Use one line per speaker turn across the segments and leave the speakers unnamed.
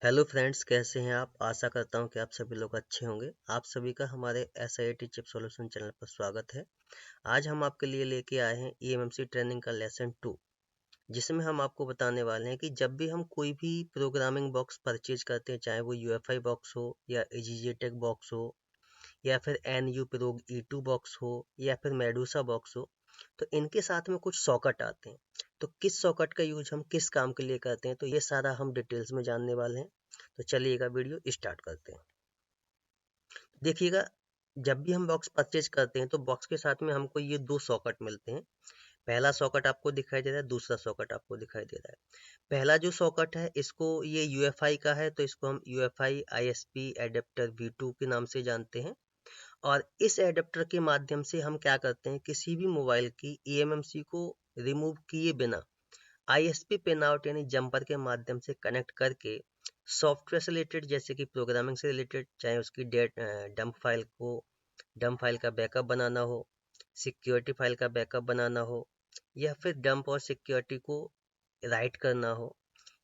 Hello friends, कैसे हैं आप। आशा करता हूं कि आप सभी लोग अच्छे होंगे। आप सभी का हमारे SIIT चिप सॉल्यूशन चैनल पर स्वागत है। आज हम आपके लिए लेके आए हैं EMMC ट्रेनिंग का लेसन 2, जिसमें हम आपको बताने वाले हैं कि जब भी हम कोई भी प्रोग्रामिंग बॉक्स परचेज करते हैं, चाहे वो UEFI बॉक्स हो या EGJTEC बॉक्स हो या फिर NU प्रोग E2 बॉक्स हो या फिर मेडूसा बॉक्स हो, तो इनके साथ में कुछ सॉकेट आते हैं। तो किस सॉकेट का यूज हम किस काम के लिए करते हैं, तो ये सारा हम डिटेल्स में जानने वाले हैं। तो चलिएगा, वीडियो स्टार्ट करते हैं। देखिएगा, जब भी हम बॉक्स परचेज करते हैं तो बॉक्स के साथ में हमको ये दो सॉकेट मिलते हैं। पहला सॉकेट आपको दिखाई दे रहा है, दूसरा सॉकेट आपको दिखाई दे रहा है। पहला जो सॉकेट है, इसको ये UEFI का है, तो इसको हम UEFI ISP एडेप्टर V2 के नाम से जानते हैं। और इस एडेप्टर के माध्यम से हम क्या करते हैं, किसी भी मोबाइल की eMMC को रिमूव किए बिना ISP पिन आउट यानी जंपर के माध्यम से कनेक्ट करके सॉफ्टवेयर से रिलेटेड, जैसे कि प्रोग्रामिंग से रिलेटेड, चाहे उसकी डंप फाइल का बैकअप बनाना हो, सिक्योरिटी फाइल का बैकअप बनाना हो, या फिर डंप और सिक्योरिटी को राइट करना हो,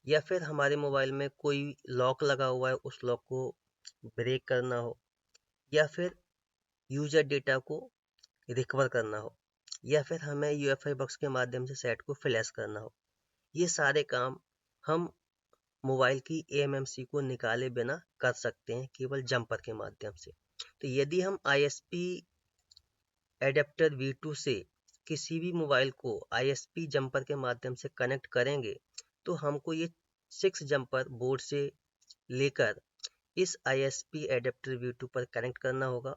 या फिर हमारे मोबाइल में कोई लॉक लगा हुआ है उस लॉक को ब्रेक करना हो, या फिर यूजर डेटा को रिकवर करना हो, या फिर हमें UEFI बॉक्स के माध्यम से सेट को फ्लैश करना हो। ये सारे काम हम मोबाइल की eMMC को निकाले बिना कर सकते हैं, केवल जंपर के माध्यम से। तो यदि हम ISP एडेप्टर V2 से किसी भी मोबाइल को ISP जंपर के माध्यम से कनेक्ट करेंगे, तो हमको ये 6 जंपर बोर्ड से लेकर इस ISP एडेप्टर V2 पर कनेक्ट करना होगा।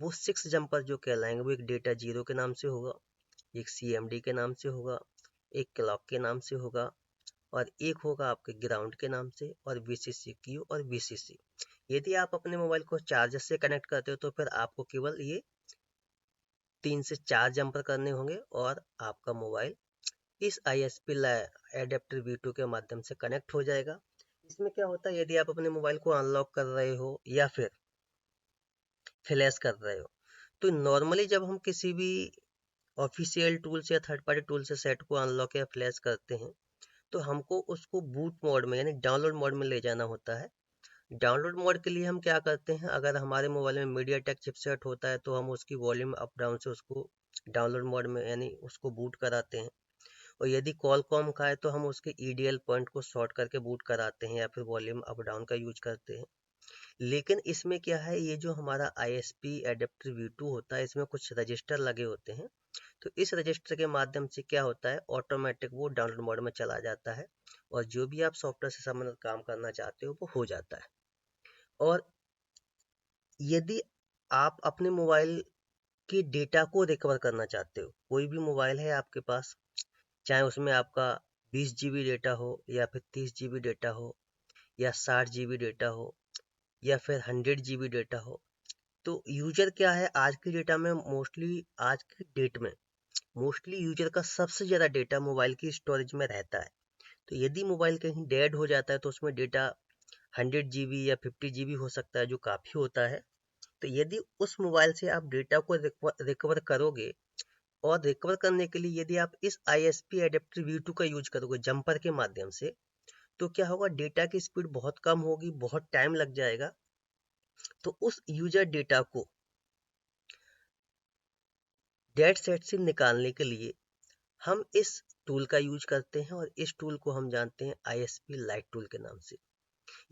वो 6 जंपर जो कहलाएंगे, वो एक डेटा जीरो के नाम से होगा, एक CMD के नाम से होगा, एक क्लॉक के नाम से होगा, और एक होगा आपके ग्राउंड के नाम से, और VCCQ और VCC। यदि आप अपने मोबाइल को चार्जर से कनेक्ट करते हो तो फिर आपको केवल ये 3 से 4 जंपर करने होंगे और आपका मोबाइल इस ISP एडेप्टर V2 के माध्यम से कनेक्ट हो जाएगा। इसमें क्या होता है, यदि आप अपने मोबाइल को अनलॉक कर रहे हो या फिर फ्लैश कर रहे हो, तो नॉर्मली जब हम किसी भी ऑफिशियल टूल्स या थर्ड पार्टी टूल से सेट को अनलॉक या फ्लैश करते हैं, तो हमको उसको बूट मोड में यानी डाउनलोड मोड में ले जाना होता है। डाउनलोड मोड के लिए हम क्या करते हैं, अगर हमारे मोबाइल में मीडियाटेक चिपसेट होता है तो हम उसकी वॉल्यूम अप डाउन से उसको डाउनलोड मोड में यानी उसको बूट कराते हैं। और यदि कॉलकॉम का है तो हम उसके EDL पॉइंट को शॉर्ट करके बूट कराते हैं या फिर वॉल्यूम अप डाउन का यूज करते हैं। लेकिन इसमें क्या है, ये जो हमारा ISP एडेप्टर V2 होता है, इसमें कुछ रजिस्टर लगे होते हैं। तो इस रजिस्टर के माध्यम से क्या होता है, ऑटोमेटिक वो डाउनलोड मोड में चला जाता है और जो भी आप सॉफ्टवेयर से संबंधित काम करना चाहते हो वो हो जाता है। और यदि आप अपने मोबाइल के डेटा को रिकवर करना चाहते हो, कोई भी मोबाइल है आपके पास, चाहे उसमें आपका 20 GB डेटा हो या फिर 30 GB डेटा हो या 60 GB डेटा हो या फिर 100 GB डेटा हो, तो यूजर क्या है, आज की डेटा में मोस्टली, आज की डेट में मोस्टली यूजर का सबसे ज़्यादा डेटा मोबाइल की स्टोरेज में रहता है। तो यदि मोबाइल कहीं डेड हो जाता है तो उसमें डेटा 100 GB या 50 GB हो सकता है, जो काफ़ी होता है। तो यदि उस मोबाइल से आप डेटा को रिकवर करोगे, और रिकवर करने के लिए यदि आप इस ISP एडेप्टर V2 का यूज करोगे जंपर के माध्यम से, तो क्या होगा, डेटा की स्पीड बहुत कम होगी, बहुत टाइम लग जाएगा। तो उस यूजर डेटा को डेड सेट से निकालने के लिए हम इस टूल का यूज करते हैं, और इस टूल को हम जानते हैं ISP लाइट टूल के नाम से।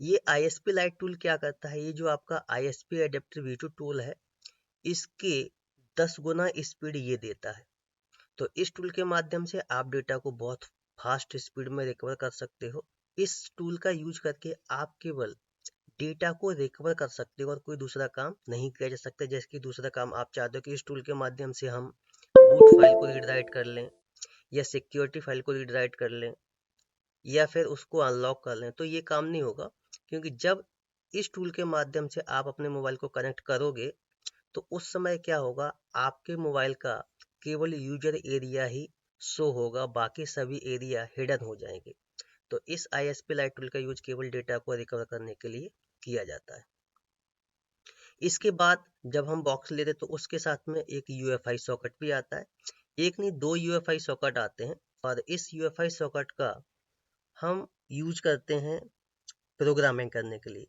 ये ISP लाइट टूल क्या करता है, ये जो आपका ISP एडेप्टर V2 टूल है, इसके 10 गुना स्पीड ये देता है। तो इस टूल के माध्यम से आप डेटा को बहुत फास्ट स्पीड में रिकवर कर सकते हो। इस टूल का यूज करके आप केवल डेटा को रिकवर कर सकते हो और कोई दूसरा काम नहीं किया जा सकता। जैसे कि दूसरा काम आप चाहते हो कि इस टूल के माध्यम से हम बूट फाइल को रीड राइट कर लें, या सिक्योरिटी फाइल को रीड राइट कर लें, या फिर उसको अनलॉक कर लें, तो ये काम नहीं होगा। क्योंकि जब इस टूल के माध्यम से आप अपने मोबाइल को कनेक्ट करोगे, तो उस समय क्या होगा, आपके मोबाइल का केवल यूजर एरिया ही शो होगा, बाकी सभी एरिया हिडन हो जाएंगे। तो इस ISP लाइट टूल का यूज केवल डेटा को रिकवर करने के लिए किया जाता है। इसके बाद जब हम बॉक्स लेते तो उसके साथ में एक UEFI सॉकेट भी आता है। एक नहीं, दो UEFI सॉकेट आते हैं, और इस UEFI सॉकेट का हम यूज करते हैं प्रोग्रामिंग करने के लिए।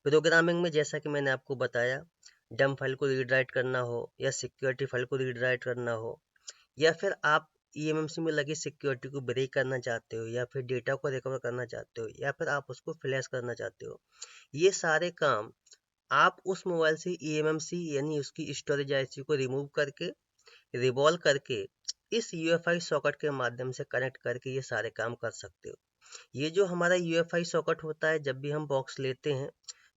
प्रोग्रामिंग में जैसा कि मैंने आपको बताया, डम्प फाइल को रीड राइट करना हो या सिक्योरिटी फाइल को रीड राइट करना हो, या फिर आप ईएमएमसी में लगी सिक्योरिटी को ब्रेक करना चाहते हो, या फिर डेटा को रिकवर करना चाहते हो, या फिर आप उसको फ्लैश करना चाहते हो, ये सारे काम आप उस मोबाइल से ईएमएमसी यानी उसकी स्टोरेज आईसी को रिमूव करके, रिवॉल्व करके, इस यूएफआई सॉकेट के माध्यम से कनेक्ट करके ये सारे काम कर सकते हो। ये जो हमारा यूएफआई सॉकेट होता है, जब भी हम बॉक्स लेते हैं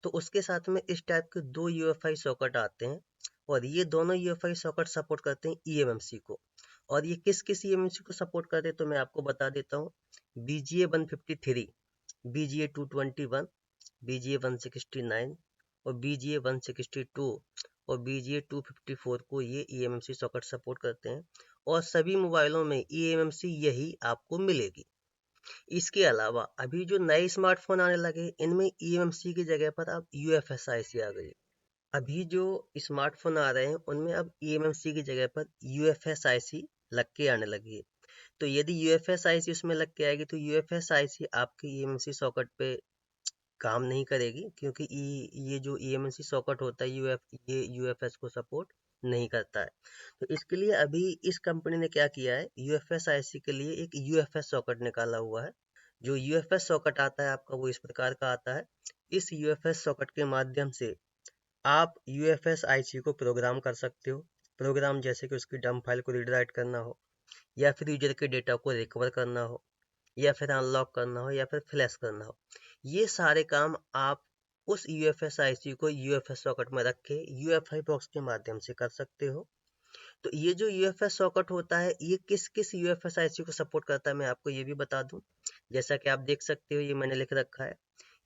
तो उसके साथ में इस टाइप के 2 यूएफआई सॉकेट आते हैं, और ये दोनों यूएफआई सॉकेट सपोर्ट करते हैं ईएमएमसी को। और ये किस किस ईएमएमसी को सपोर्ट करते हैं तो मैं आपको बता देता हूँ। BGA 153, BGA 221, BGA 169 और BGA 162 और BGA 254 को ये ईएमएमसी सॉकेट सपोर्ट करते हैं, और सभी मोबाइलों में ईएमएमसी यही आपको मिलेगी। इसके अलावा अभी जो नए स्मार्टफोन आने लगे, इनमें ईएमसी की जगह पर अब यूएफएसआईसी आ गई। अभी जो स्मार्टफोन आ रहे हैं उनमें अब ईएमसी की जगह पर यूएफएसआईसी लग के आने लगी है। तो यदि यूएफएसआईसी उसमें लग के आएगी तो यूएफएसआईसी आपके ईएमसी सॉकेट पे काम नहीं करेगी, क्योंकि ये जो ईएमसी सॉकेट होता है ये यूएफएस को सपोर्ट नहीं करता है। तो इसके लिए अभी इस कंपनी ने क्या किया है, यूएफएसआईसी के लिए एक यूएफएस सॉकेट निकाला हुआ है। जो यूएफएस सॉकेट आता है आपका, वो इस प्रकार का आता है। इस यूएफएस सॉकेट के माध्यम से आप यूएफएसआईसी को प्रोग्राम कर सकते हो। प्रोग्राम जैसे कि उसकी डंप फाइल को रीड राइट करना हो, या फिर यूजर के डेटा को रिकवर करना हो, या फिर अनलॉक करना हो, या फिर फ्लैश करना हो, ये सारे काम आप उस यूएफएसआईसी को यूएफएस सॉकेट में रख के यूएफआई बॉक्स के माध्यम से कर सकते हो। तो ये जो यूएफएस सॉकेट होता है, ये किस किस यूएफएसआईसी को सपोर्ट करता है मैं आपको ये भी बता दूं। जैसा कि आप देख सकते हो, ये मैंने लिख रखा है।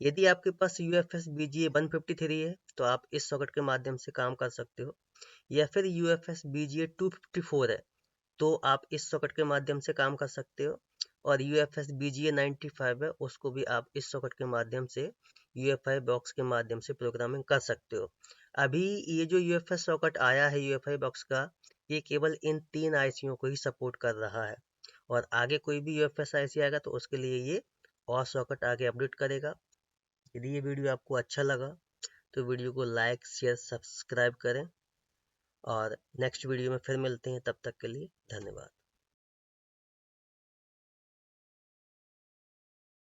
यदि आपके पास यूएफएस BGA 153 है तो आप इस सॉकेट के माध्यम से काम कर सकते हो, या फिर यूएफएस BGA 254 है तो आप इस सॉकेट के माध्यम से काम कर सकते हो, और UFS BGA 95 है, उसको भी आप इस सॉकेट के माध्यम से UFI बॉक्स के माध्यम से प्रोग्रामिंग कर सकते हो। अभी ये जो UFS सॉकेट आया है UFI बॉक्स का, ये केवल इन 3 आईसीओ को ही सपोर्ट कर रहा है, और आगे कोई भी UFS आईसी आएगा तो उसके लिए ये और सॉकेट आगे अपडेट करेगा। यदि ये वीडियो आपको अच्छा लगा तो वीडियो को लाइक शेयर सब्सक्राइब करें, और नेक्स्ट वीडियो में फिर मिलते हैं। तब तक के लिए धन्यवाद।